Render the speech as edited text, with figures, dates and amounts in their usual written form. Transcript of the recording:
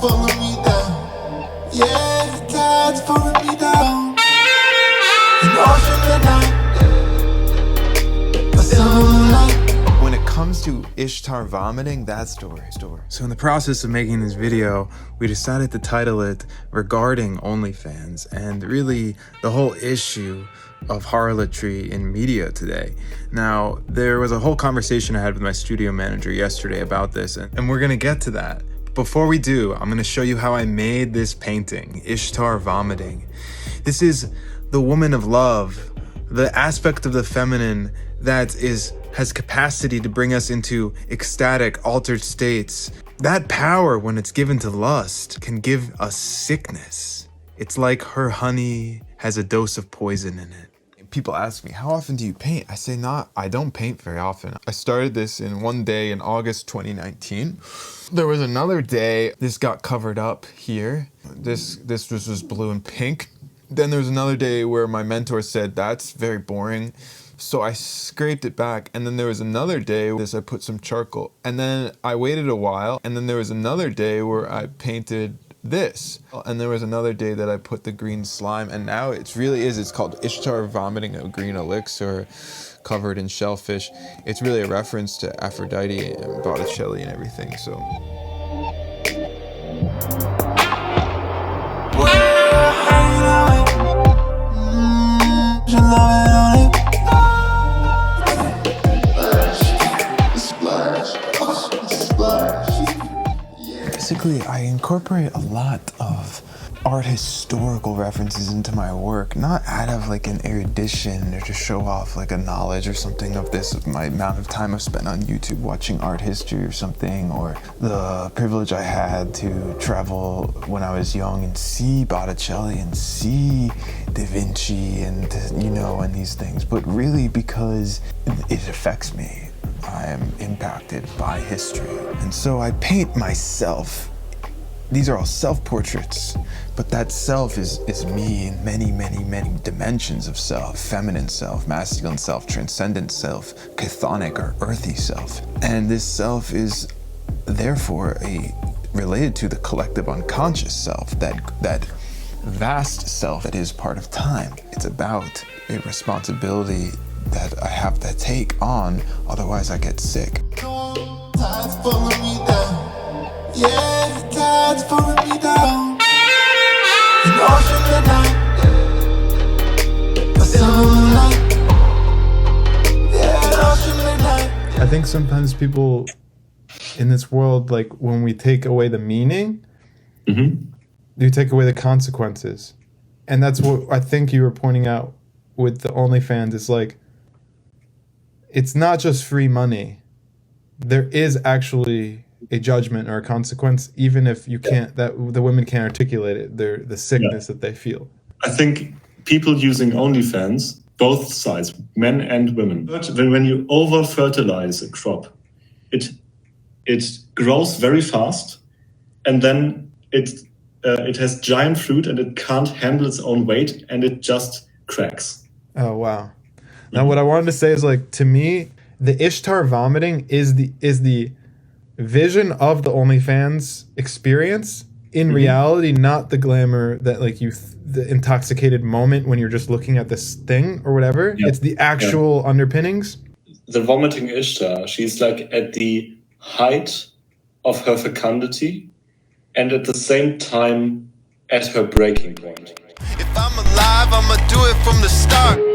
pulling me down. Yeah, God's pulling me down. An ocean midnight, a silver light. When it comes to Ishtar vomiting, that story. So in the process of making this video, we decided to title it Regarding OnlyFans, and really the whole issue of harlotry in media today. Now, there was a whole conversation I had with my studio manager yesterday about this, and we're gonna get to that. Before we do, I'm gonna show you how I made this painting, Ishtar Vomiting. This is the woman of love, the aspect of the feminine that has capacity to bring us into ecstatic, altered states. That power, when it's given to lust, can give us sickness. It's like her honey has a dose of poison in it. People ask me, how often do you paint? I say, I don't paint very often. I started this in one day in August 2019. There was another day, this got covered up here. This was blue and pink. Then there was another day where my mentor said, that's very boring. So I scraped it back, and then there was another day where I put some charcoal, and then I waited a while, and then there was another day where I painted this, and there was another day that I put the green slime, and now it's called Ishtar Vomiting, a Green Elixir Covered in Shellfish. It's really a reference to Aphrodite and Botticelli and everything, so. Basically, I incorporate a lot of art historical references into my work, not out of like an erudition or to show off like a knowledge or something of my amount of time I've spent on YouTube watching art history or something, or the privilege I had to travel when I was young and see Botticelli and see Da Vinci and, and these things, but really because it affects me. I am impacted by history. And so I paint myself. These are all self-portraits, but that self is me in many, many, many dimensions of self. Feminine self, masculine self, transcendent self, chthonic or earthy self. And this self is therefore related to the collective unconscious self, that vast self that is part of time. It's about a responsibility that I have to take on, otherwise I get sick. Tide's pulling me down. Yeah, tide's pulling me down. An ocean midnight, a silver light. Yeah, an ocean midnight. I think sometimes people in this world, like when we take away the meaning, you take away the consequences. And that's what I think you were pointing out with the OnlyFans. It's like, it's not just free money. There is actually a judgment or a consequence, even if you can't, the women can't articulate it, the sickness that they feel. I think people using OnlyFans, both sides, men and women, when you over-fertilize a crop, it grows very fast, and then it has giant fruit and it can't handle its own weight, and it just cracks. Oh, wow. Now, what I wanted to say is, like, to me, the Ishtar vomiting is the vision of the OnlyFans experience in reality, not the glamour that, like, the intoxicated moment when you're just looking at this thing or whatever. Yeah. It's the actual underpinnings. The vomiting Ishtar, she's like at the height of her fecundity and at the same time at her breaking point. If I'm alive, I'ma do it from the start.